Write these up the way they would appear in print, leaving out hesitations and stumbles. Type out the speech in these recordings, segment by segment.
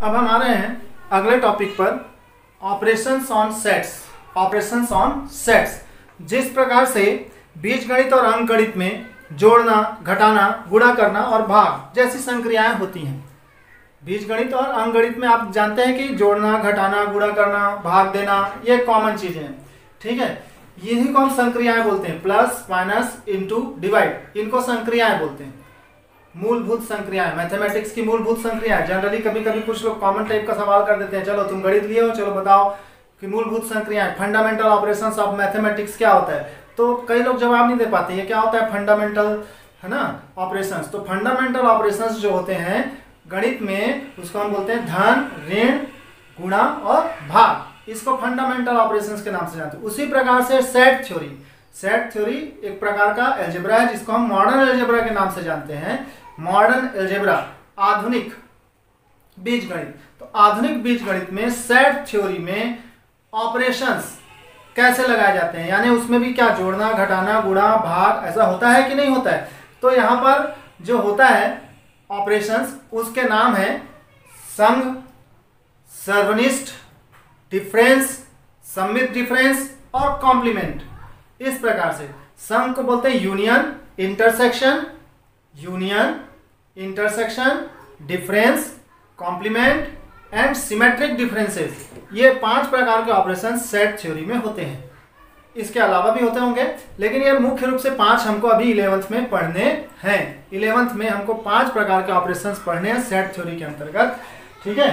अब हम आ रहे हैं अगले टॉपिक पर, operations on sets. Operations on sets, जिस प्रकार से बीजगणित और अंकगणित में जोड़ना, घटाना, गुणा करना और भाग जैसी संक्रियाएं होती हैं। बीजगणित और अंकगणित में आप जानते हैं कि जोड़ना, घटाना, गुणा करना, भाग देना, ये कॉमन चीजें हैं। ठीक है, यही को हम संक्रियाएं बोलते हैं। प्लस, माइनस, इनटू, डिवाइड, इनको संक्रियाएं बोलते हैं। मूलभूत संक्रियाएं, मैथमेटिक्स की मूलभूत संक्रियाएं। जनरली कभी कभी कुछ लोग कॉमन टाइप का सवाल कर देते हैं, चलो तुम गणित लिए हो, चलो बताओ कि मूलभूत संक्रियाएं, फंडामेंटल ऑपरेशंस ऑफ मैथमेटिक्स क्या होता है। तो कई लोग जवाब नहीं दे पाते ये क्या होता है फंडामेंटल, है ना, ऑपरेशंस। तो फंडामेंटल ऑपरेशंस जो होते हैं गणित में, उसको हम बोलते हैं धन, ऋण, गुणा और भाग। इसको फंडामेंटल ऑपरेशंस के नाम से जानते हैं। उसी प्रकार से सेट थ्योरी, सेट थ्योरी एक प्रकार का एल्जेब्रा है जिसको हम मॉडर्न एल्जेब्रा के नाम से जानते हैं। मॉडर्न एल्जेब्रा, आधुनिक बीजगणित। तो आधुनिक बीजगणित में सेट थ्योरी में ऑपरेशंस कैसे लगाए जाते हैं, यानी उसमें भी क्या जोड़ना, घटाना, गुणा, भाग ऐसा होता है कि नहीं होता है। तो यहाँ पर जो होता है ऑपरेशंस, उसके नाम है संघ, सर्वनिष्ठ, डिफरेंस, सममित डिफरेंस और कॉम्प्लीमेंट। इस प्रकार से संघ को बोलते हैं union, intersection, union, intersection, difference, complement and symmetric differences. ये 5 प्रकार के ऑपरेशन सेट थ्योरी में होते हैं। इसके अलावा भी होते होंगे, लेकिन ये मुख्य रूप से 5 हमको अभी 11th में पढ़ने हैं। 11th में हमको 5 प्रकार के ऑपरेशंस पढ़ने हैं सेट थ्योरी के अंतर्गत। ठीक है,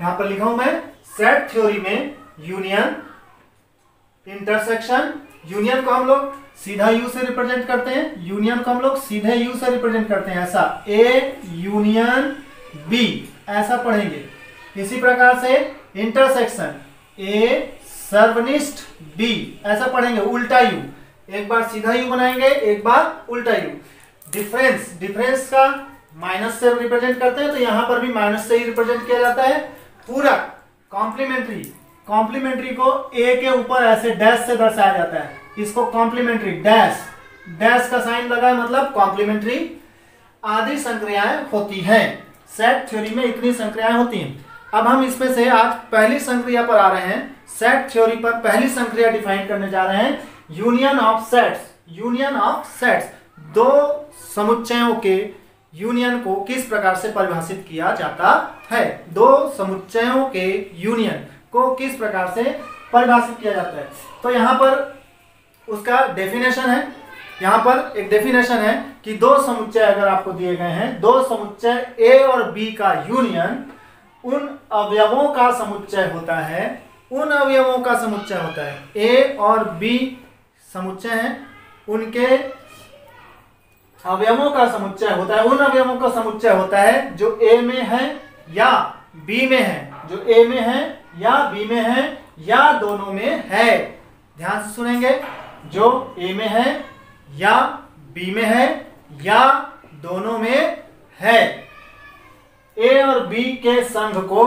यहां पर लिखा हूं मैं, सेट थ्योरी में यूनियन, इंटरसेक्शन, यूनियन को हम लोग सीधा यू से रिप्रेजेंट करते हैं, यूनियन को हम लोग सीधे यू से रिप्रेजेंट करते हैं, ऐसा ए यूनियन बी ऐसा पढ़ेंगे। इसी प्रकार से इंटरसेक्शन, ए सर्वनिष्ठ बी ऐसा पढ़ेंगे, उल्टा यू, एक बार सीधा यू बनाएंगे, एक बार उल्टा यू। डिफरेंस, डिफरेंस का माइनस से रिप्रेजेंट करते हैं, तो यहां पर भी माइनस से ही रिप्रेजेंट किया जाता है। पूरक, कॉम्प्लीमेंट्री, कॉम्प्लीमेंट्री को ए के ऊपर ऐसे डैश से दर्शाया जाता है, इसको कॉम्प्लीमेंट्री, डैश, डैश का साइन लगा है मतलब कॉम्प्लीमेंट्री आदि संक्रियाएं होती हैं। सेट थ्योरी में इतनी संक्रियाएं होती हैं। अब हम इसमें से आज पहली संक्रिया पर आ रहे हैं। सेट थ्योरी पर पहली संक्रिया डिफाइन करने जा रहे हैं, union of sets. Union of sets, दो समुच्चयों के यूनियन को किस प्रकार से परिभाषित किया जाता है। दो समुच्चयों के यूनियन को किस प्रकार से परिभाषित किया जाता है। तो यहाँ पर उसका डेफिनेशन है, यहाँ पर एक डेफिनेशन है कि दो समुच्चय अगर आपको दिए गए हैं, दो समुच्चय ए और बी का यूनियन उन अवयवों का समुच्चय होता है, उन अवयवों का समुच्चय होता है। ए और बी समुच्चय हैं, उनके अवयवों का समुच्चय होता है, उन अवयवों का समुच्चय होता है जो ए में है या बी में है, जो ए में है या बी में है या दोनों में है। ध्यान से सुनेंगे, जो ए में है या बी में है या दोनों में है। ए और बी के संघ को,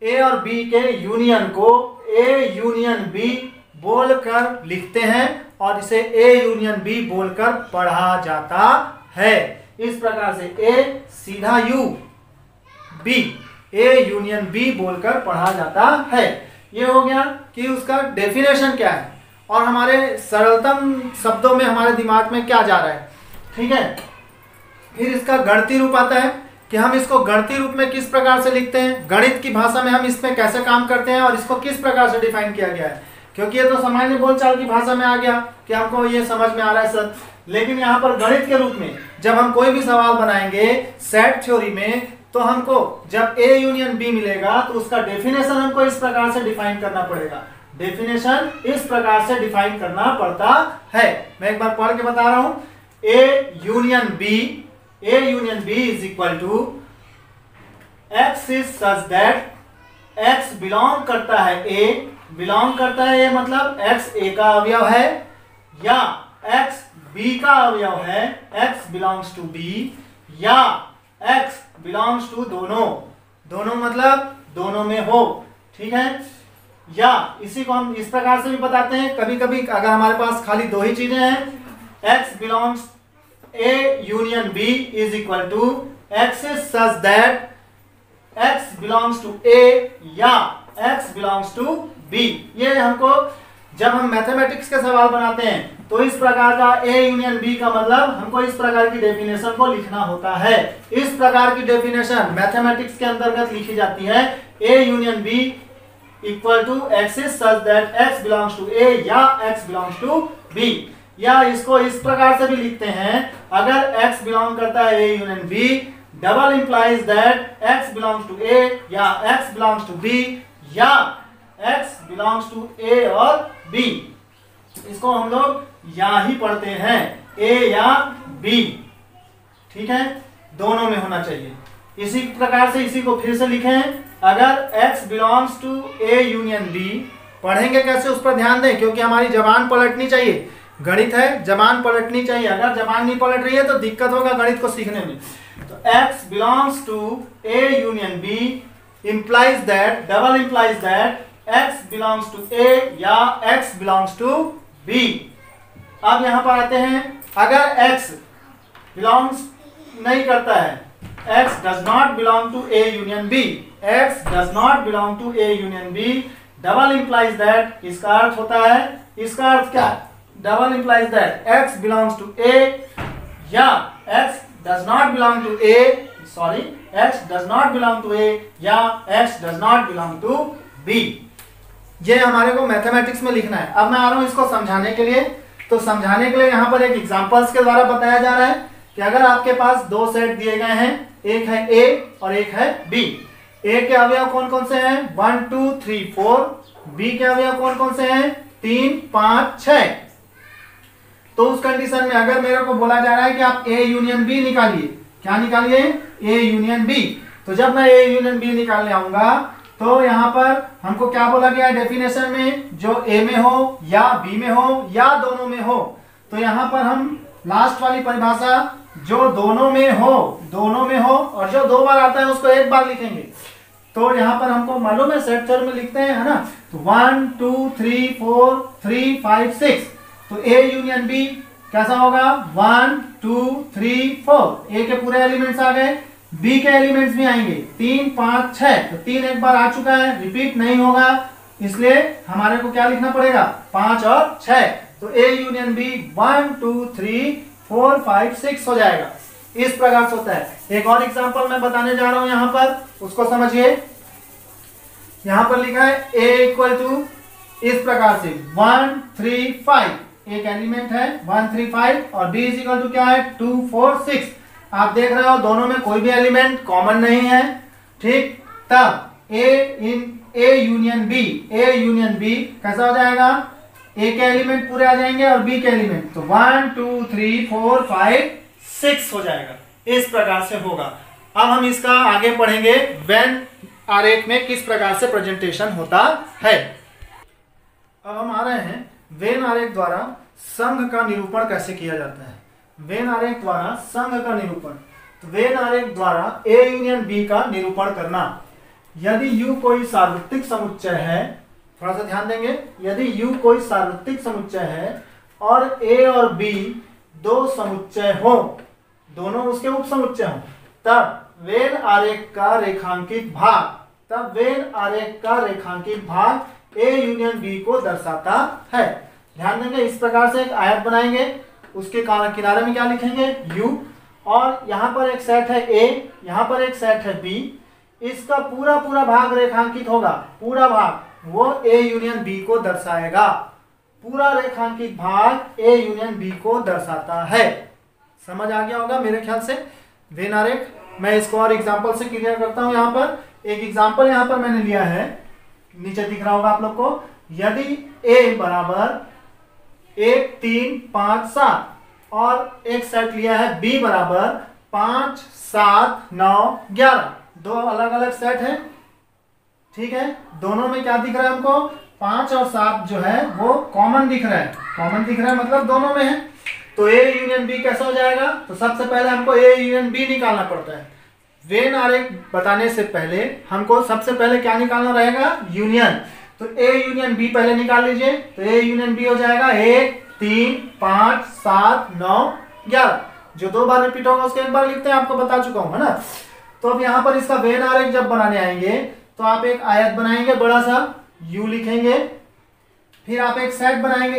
ए और बी के यूनियन को ए यूनियन बी बोलकर लिखते हैं और इसे ए यूनियन बी बोलकर पढ़ा जाता है। इस प्रकार से ए सीधा U, B A union B बोलकर पढ़ा जाता है। ये हो गया कि उसका डेफिनेशन क्या है और हमारे सरलतम शब्दों में हमारे दिमाग में क्या जा रहा है। ठीक है, फिर इसका गणितीय रूप आता है कि हम इसको गणितीय रूप में किस प्रकार से लिखते हैं, गणित की भाषा में हम इसमें कैसे काम करते हैं और इसको किस प्रकार से डिफाइन किया गया है। क्योंकि ये तो सामान्य बोलचाल की भाषा में आ गया कि हमको ये समझ में आ रहा है सर, लेकिन यहाँ पर गणित के रूप में जब हम कोई भी सवाल बनाएंगे सेट थ्योरी में, तो हमको जब ए यूनियन बी मिलेगा तो उसका डेफिनेशन हमको इस प्रकार से डिफाइन करना पड़ेगा। डेफिनेशन इस प्रकार से डिफाइन करना पड़ता है। मैं एक बार पढ़ के बता रहा हूं, A union B, A union B is equal to X is such that X belong करता है A, belong करता है A मतलब X A का अवयव है या X B का अवयव है, X belongs to B या X belongs to दोनों, दोनों मतलब दोनों में हो। ठीक है, या इसी को हम इस प्रकार से भी बताते हैं, कभी कभी अगर हमारे पास खाली दो ही चीजें हैं, X belongs A union B is equal to X is such that X belongs to A या x बिलोंग्स टू b। ये हमको जब हम मैथमेटिक्स के सवाल बनाते हैं तो इस प्रकार का A यूनियन B का मतलब हमको इस प्रकार की डेफिनेशन को लिखना होता है। इस प्रकार की डेफिनेशन मैथमेटिक्स के अंतर्गत लिखी जाती है। A union B equal to x is such that x belongs to A या x बिलोंग्स टू B। या इसको इस प्रकार से भी लिखते हैं, अगर x बिलोंग करता है A union B, double implies that x belongs to A या x बिलोंग्स टू B या x बिलोंग्स टू A और B। इसको हम लोग या ही पढ़ते हैं, A या B। ठीक है, दोनों में होना चाहिए। इसी प्रकार से इसी को फिर से लिखें, अगर x belongs to A union B, पढ़ेंगे कैसे उस पर ध्यान दें, क्योंकि हमारी जबान पलटनी चाहिए। गणित है, जबान पलटनी चाहिए। अगर जबान नहीं पलट रही है तो दिक्कत होगा गणित को सीखने में। तो x belongs to A union B implies that, double implies that x belongs to A या x belongs to B। अब यहां पर आते हैं, अगर x belongs नहीं करता है, x does not belong to A union B, x does not belong to A union B, double implies that, इसका अर्थ होता है, इसका अर्थ क्या है, double implies that x belongs to A या x does not belong to A, sorry, x does not belong to A या x does not belong to B। ये हमारे को मैथमेटिक्स में लिखना है। अब मैं आ रहा हूं इसको समझाने के लिए। तो समझाने के लिए यहाँ पर एक एग्जांपल्स के द्वारा बताया जा रहा है कि अगर आपके पास दो सेट दिए गए हैं, एक है A और एक है B। A के अवयव कौन कौन से हैं, 1 2 3 4। B के अवयव कौन कौन से हैं, 3 5 6। तो उस कंडीशन में अगर मेरे को बोला जा रहा है कि आप A यूनियन B निकालिए, क्या निकालिए, A यूनियन B। तो जब मैं A यूनियन B निकालने आऊंगा तो यहाँ पर हमको क्या बोला गया है डेफिनेशन में, जो A में हो या B में हो या दोनों में हो। तो यहाँ पर हम लास्ट वाली परिभाषा, जो दोनों में हो और जो 2 बार आता है उसको 1 बार लिखेंगे। तो यहाँ पर हमको मालूम है सेट थ्योरम में लिखते हैं, है ना। तो 1 2 3 4 3 5 6। तो A यूनियन B कैसा होगा, 1 2 3 4। A के पूरे एलिमेंट्स आ गए, B के एलिमेंट्स भी आएंगे, 3 5 6। तो 3 एक बार आ चुका है, रिपीट नहीं होगा, इसलिए हमारे को क्या लिखना पड़ेगा, 5 और 6। तो A यूनियन B 1 2 3 4 5 6 हो जाएगा। इस प्रकार से होता है। एक और एग्जांपल मैं बताने जा रहा हूं यहां पर, उसको समझिए। यहां पर लिखा है A इक्वल टू इस प्रकार से 1 3 5। एक एलिमेंट है 1 3 5 और B इज इक्वल टू क्या है, 2 4 6। आप देख रहे हो दोनों में कोई भी एलिमेंट कॉमन नहीं है। ठीक, तब A यूनियन B कैसा हो जाएगा, A के एलिमेंट पूरे आ जाएंगे और B के एलिमेंट, तो 1 2 3 4 5 6 हो जाएगा। इस प्रकार से होगा। अब हम इसका आगे पढ़ेंगे वेन आरेख में किस प्रकार से प्रेजेंटेशन होता है। अब हम आ रहे हैं वेन आरेख द्वारा संघ का निरूपण कैसे किया जाता है। वेन आरेख द्वारा संघ का निरूपण, तो वेन आरेख द्वारा A यूनियन B का निरूपण करना। यदि U कोई सार्वत्रिक समुच्चय है, थोड़ा सा ध्यान देंगे, यदि U कोई सार्वत्रिक समुच्चय है और A और B दो समुच्चय हो, दोनों उसके उप समुच्चय हो, तब वेन आरेख का रेखांकित भाग A यूनियन B को दर्शाता है। ध्यान देंगे, इस प्रकार से एक आयत बनाएंगे, उसके किनारे में क्या लिखेंगे, U, और यहाँ पर एक सेट है A, यहाँ पर एक सेट है B। इसका पूरा भाग रेखांकित होगा, पूरा भाग वो A यूनियन B को दर्शाएगा। पूरा रेखांकित भाग A यूनियन B को दर्शाता है। समझ आ गया होगा मेरे ख्याल से वेन आरेख। मैं इसको और एग्जांपल से क्लियर करता हूं। यहाँ पर एक एग्जांपल यहाँ पर मैंने लिया है, नीचे दिख रहा होगा आप लोग को। यदि A बराबर 1 3 5 7 और एक सेट लिया है B बराबर 5 7 9 11, दो अलग अलग सेट है। ठीक है, दोनों में क्या दिख रहा है हमको, 5 और 7 जो है वो कॉमन दिख रहा है। कॉमन दिख रहा है मतलब दोनों में है। तो A यूनियन B कैसा हो जाएगा, तो सबसे पहले हमको A यूनियन B निकालना पड़ता है। वेन आरेख बताने से पहले हमको सबसे पहले क्या निकालना रहेगा, यूनियन। तो A यूनियन B पहले निकाल लीजिए। तो A यूनियन B हो जाएगा 1 3 5 7 9 11। जो दो बार रिपीट होगा उसको एक बार लिखते हैं, आपको बता चुका हूं, है ना। तो अब यहाँ पर इसका वेन आरेख जब बनाने आएंगे तो आप एक आयत बनाएंगे, बड़ा सा U लिखेंगे, फिर आप एक सेट बनाएंगे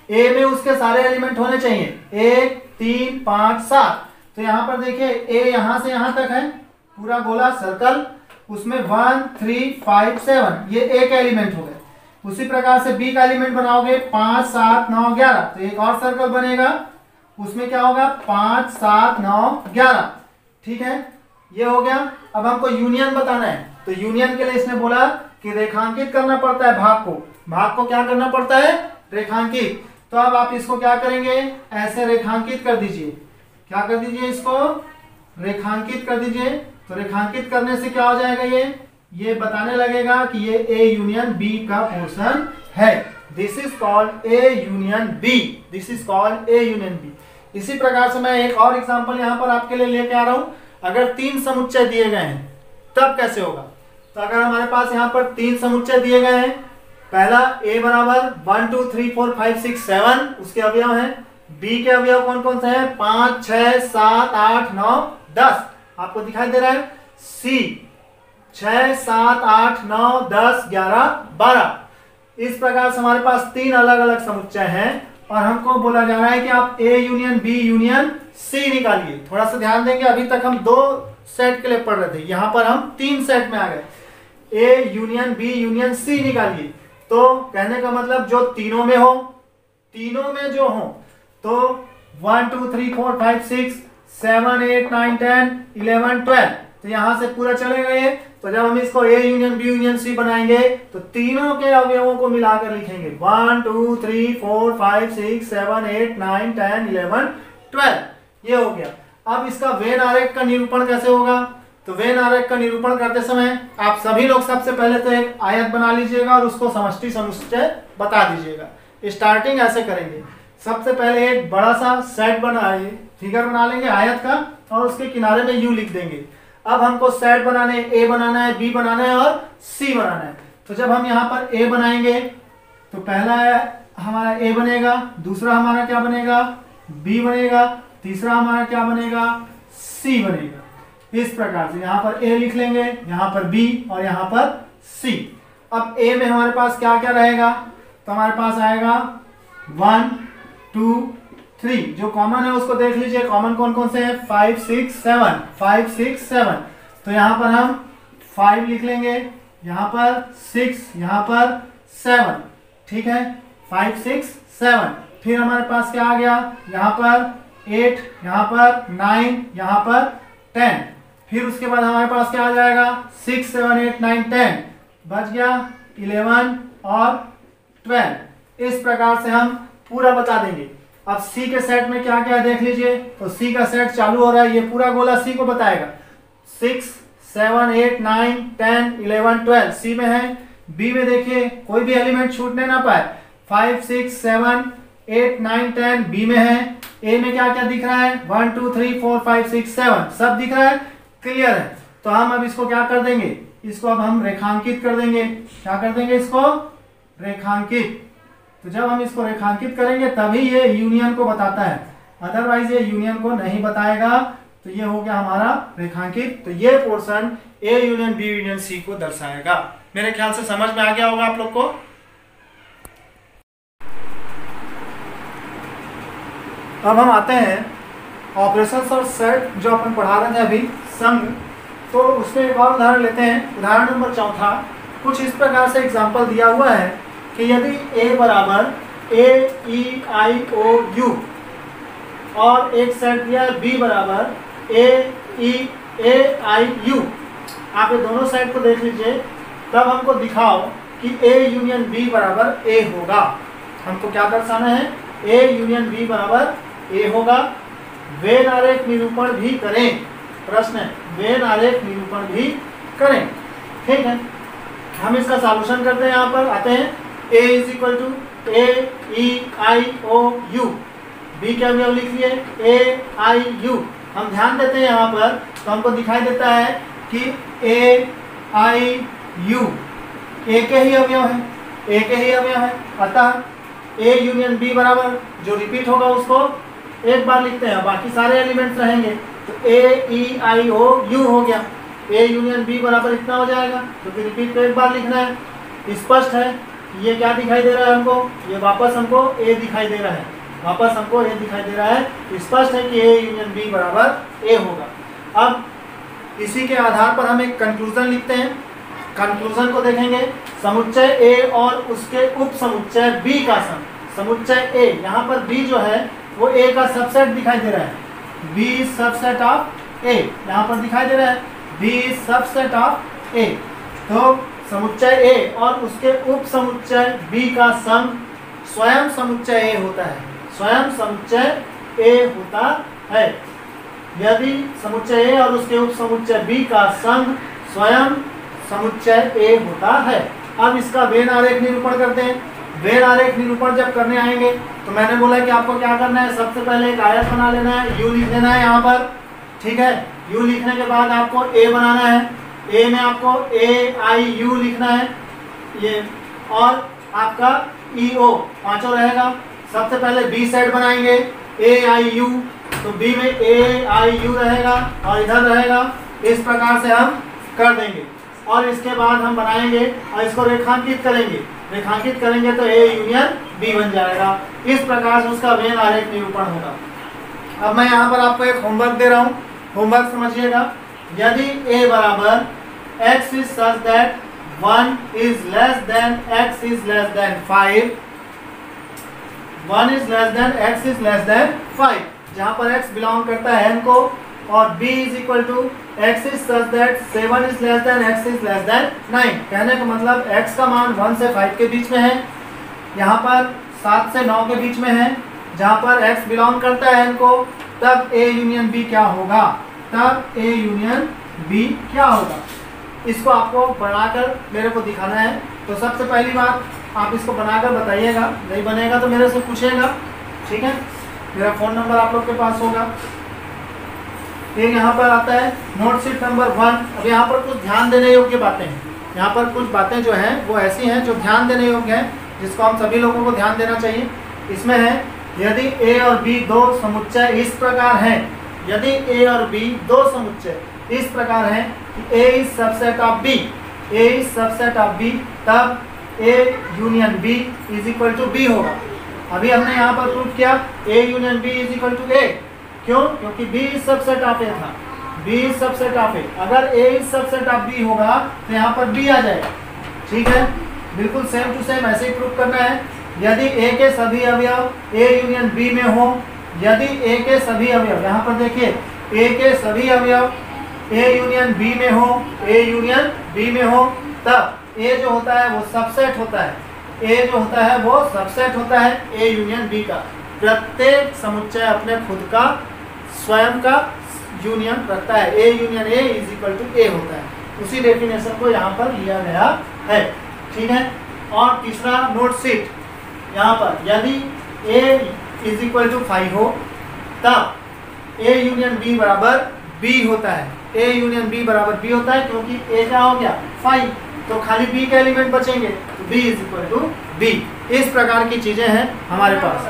ए में उसके सारे एलिमेंट होने चाहिए 1 3 5 7। तो यहाँ पर देखिए ए यहाँ से यहाँ तक है पूरा गोला सर्कल, उसमें 1 3 5 7 ये एक एलिमेंट हो गए। उसी प्रकार से बी का एलिमेंट बनाओगे 5 7 9 11, तो एक और सर्कल बनेगा, उसमें क्या होगा 5 7 9 11। ठीक है, ये हो गया। अब हमको यूनियन बताना है, तो यूनियन के लिए इसने बोला कि रेखांकित करना पड़ता है भाग को क्या करना पड़ता है, रेखांकित। तो अब आप इसको क्या करेंगे, ऐसे रेखांकित कर दीजिए, क्या कर दीजिए, इसको रेखांकित कर दीजिए। तो रेखांकित करने से क्या हो जाएगा, ये बताने लगेगा कि ये ए यूनियन बी का पोर्शन है। This is called A union B, this is called A union B. इसी प्रकार से मैं एक और एग्जांपल यहाँ पर आपके लिए लेके आ रहा हूँ। अगर 3 समुच्चय दिए गए हैं तब कैसे होगा। तो अगर हमारे पास यहाँ पर 3 समुच्चय दिए गए हैं, पहला a बराबर 1 2 3 4 5 6 7 उसके अवयव हैं, b के अवयव कौन कौन से हैं 5 6 7 8 9 10, आपको दिखाई दे रहा है। c 6 7 8 9 10 11 12। इस प्रकार से हमारे पास 3 अलग अलग समुच्चय हैं और हमको बोला जा रहा है कि आप a union b union c निकालिए। थोड़ा सा ध्यान देंगे, अभी तक हम 2 सेट के लिए पढ़ रहे थे, यहाँ पर हम 3 सेट में आ गए। a union b union c निकालिए। तो कहने का मतलब जो तीनों में हो, तीनों में जो हो, तो 1 2 3 4 5 6 7 8 9 10 11 12, तो यहां से पूरा चलेगा ये। तो जब हम इसको A union B union C बनाएंगे तो तीनों के अवयवों को मिलाकर लिखेंगे 1 2 3 4 5 6 7 8 9 10 11 12, ये हो गया। अब इसका वेन आरेख का निरूपण कैसे होगा। तो वेन आरेख का निरूपण करते समय आप सभी लोग सबसे पहले तो एक आयत बना लीजिएगा और उसको समष्टि समुच्चय बता दीजिएगा। स्टार्टिंग ऐसे करेंगे, सबसे पहले एक बड़ा सा सेट बनाइए, फिगर बना लेंगे आयत का और उसके किनारे में यू लिख देंगे। अब हमको सेट बनाने, ए बनाना है, बी बनाना है और सी बनाना है। तो जब हम यहाँ पर ए बनाएंगे तो पहला हमारा ए बनेगा, दूसरा हमारा क्या बनेगा बी बनेगा, तीसरा हमारा क्या बनेगा सी बनेगा। इस प्रकार से यहाँ पर ए लिख लेंगे, यहाँ पर बी और यहाँ पर सी। अब ए में हमारे पास क्या क्या रहेगा, तो हमारे पास आएगा 1 2 3, जो कॉमन है उसको देख लीजिए, कॉमन कौन कौन से हैं 5 6 7 5 6 7। तो यहाँ पर हम 5 लिख लेंगे, यहाँ पर 6, यहाँ पर 7, ठीक है 5 6 7। फिर हमारे पास क्या आ गया, यहाँ पर 8, यहाँ पर 9, यहाँ पर 10। फिर उसके बाद हमारे पास क्या आ जाएगा 6 7 8 9 10, बच गया 11 और 12। इस प्रकार से हम पूरा बता देंगे। अब सी के सेट में क्या क्या देख लीजिए, तो सी का सेट चालू हो रहा है, ये पूरा गोला सी को बताएगा। 6 7 8 9 10 11 12 सी में है। बी में देखिए कोई भी एलिमेंट छूटने ना पाए, 5 6 7 8 9 10 बी में है। ए में क्या क्या दिख रहा है 1 2 3 4 5 6 7 सब दिख रहा है, क्लियर है। तो हम अब इसको क्या कर देंगे, इसको अब हम रेखांकित कर देंगे। क्या कर देंगे, इसको रेखांकित। तो जब हम इसको रेखांकित करेंगे तभी ये यूनियन को बताता है, अदरवाइज ये यूनियन को नहीं बताएगा। तो ये हो गया हमारा रेखांकित। तो ये portion A union B union C को दर्शाएगा। मेरे ख्याल से समझ में आ गया होगा आप लोग को। अब हम आते हैं ऑपरेशंस और सेट जो अपन पढ़ा रहे थे अभी संघ, तो उसमें एक और उदाहरण लेते हैं। उदाहरण नंबर 4 कुछ इस प्रकार से एग्जाम्पल दिया हुआ है कि यदि a बराबर a e i o u और एक सेट दिया है b बराबर a e a i u, आप ये दोनों सेट को देख लीजिए, तब हमको दिखाओ कि a यूनियन b बराबर a होगा। हमको क्या दर्शाना है, a यूनियन b बराबर a होगा। वेन आरेख निरूपण भी करें, प्रश्न है वेन आरेख निरूपण भी करें, ठीक है। हम इसका सॉल्यूशन करते हैं। यहाँ पर आते हैं a is equal to a e i o u, b के अवयव लिख लिए a i u। हम ध्यान देते हैं यहाँ पर तो हमको दिखाई देता है कि a i u a के ही अवयव है, a के ही अवयव है। अतः a यूनियन b बराबर जो रिपीट होगा उसको एक बार लिखते हैं, बाकी सारे एलिमेंट्स रहेंगे। तो ए ई आई ओ यू हो गया, ए यूनियन बी बराबर इतना हो जाएगा। तो फिर रिपीट को एक बार लिखना है। स्पष्ट है ये क्या दिखाई दे रहा है हमको, ये वापस हमको ए दिखाई दे रहा है, वापस हमको ए दिखाई दे रहा है। स्पष्ट है कि ए यूनियन बी बराबर ए होगा। अब इसी के आधार पर हम एक कंक्लूजन लिखते हैं। कंक्लूजन को देखेंगे, समुच्चय ए और उसके उप समुच्चय बी का सम। समुच्चय ए, यहाँ पर बी जो है वो ए का सबसेट दिखाई दे रहा है, बी सबसेट ऑफ ए यहाँ पर दिखाई दे रहा है, बी सबसेट ऑफ ए। तो समुच्चय ए और उसके उप समुच्चय बी का सम स्वयं समुच्चय ए होता है, स्वयं समुच्चय ए होता है। यदि समुच्चय ए और उसके उप समुच्चय बी का सम स्वयं समुच्चय ए होता है। अब इसका वेन आरेख निरूपण करते हैं। वेन आरेख निरूपण जब करने आएंगे तो मैंने बोला कि आपको क्या करना है, सबसे पहले एक आयत बना लेना है, यू लिख देना है यहाँ पर, ठीक है। यू लिखने के बाद आपको ए बनाना है, ए में आपको ए आई यू लिखना है ये, और आपका ई ओ पांचों रहेगा। सबसे पहले बी सेट बनाएंगे, ए आई यू, तो बी में ए आई यू रहेगा और इधर रहेगा। इस प्रकार से हम कर देंगे और इसके बाद हम बनाएंगे और इसको रेखांकित करेंगे। रेखांकित करेंगे तो ए यूनियन बी बन जाएगा। इस प्रकार से उसका वेन आरेख निरूपण होगा। अब मैं यहाँ पर आपको एक होमवर्क दे रहा हूँ, होमवर्क समझिएगा। यदि ए बराबर x is such that 1 is less than x is less than 5, 1 is less than x is less than 5, जहाँ पर x बिलोंग करता है n को, और b is equal to x is such that 7 is less than x is less than 9। कहने का मतलब x का मान 1 से 5 के बीच में है, यहाँ पर 7 से 9 के बीच में है। जहाँ पर x बिलोंग करता है n को, तब a यूनियन b क्या होगा, तब a यूनियन b क्या होगा। इसको आपको बनाकर मेरे को दिखाना है। तो सबसे पहली बात आप इसको बनाकर बताइएगा, नहीं बनेगा तो मेरे से पूछेगा, ठीक है। मेरा फ़ोन नंबर आप लोग के पास होगा। फिर यहाँ पर आता है नोट शीट नंबर 1। अब यहाँ पर कुछ ध्यान देने योग्य बातें हैं। यहाँ पर कुछ बातें जो हैं वो ऐसी हैं जो ध्यान देने योग्य हैं, जिसको हम सभी लोगों को ध्यान देना चाहिए। इसमें है, यदि ए और बी दो समुच्चय इस प्रकार हैं, यदि ए और बी दो समुच्चय इस प्रकार हैं कि A is subset of B, A is subset of B, तब A union B is equal to B होगा। अभी हमने यहाँ पर प्रूव किया A union B is equal to A. क्यों? क्योंकि B is subset of A था, B is subset of A. अगर A is subset of B होगा तो यहाँ पर बी आ जाएगा, ठीक है। बिल्कुल सेम टू सेम ऐसे ही प्रूव करना है। यदि ए के सभी अवयव ए यूनियन बी में हो, यदि ए के सभी अवयव, यहाँ पर देखिए, ए के सभी अवयव ए यूनियन बी में हो, ए यूनियन बी में हो, तब ए जो होता है वो सबसेट होता है, ए जो होता है वो सबसेट होता है ए यूनियन बी का। प्रत्येक समुच्चय अपने खुद का स्वयं का यूनियन रखता है, A union A is equal to A होता है। उसी डेफिनेशन को यहाँ पर लिया गया है, ठीक है। और तीसरा नोट शीट, यहाँ पर यदि ए इज इक्वल टू 5 हो, तब ए यूनियन बी बराबर बी होता है, ए यूनियन बी बराबर बी होता है, क्योंकि ए क्या हो गया 5, तो खाली बी के एलिमेंट बचेंगे, तो B is equal to B. इस प्रकार की चीजें हैं हमारे पास।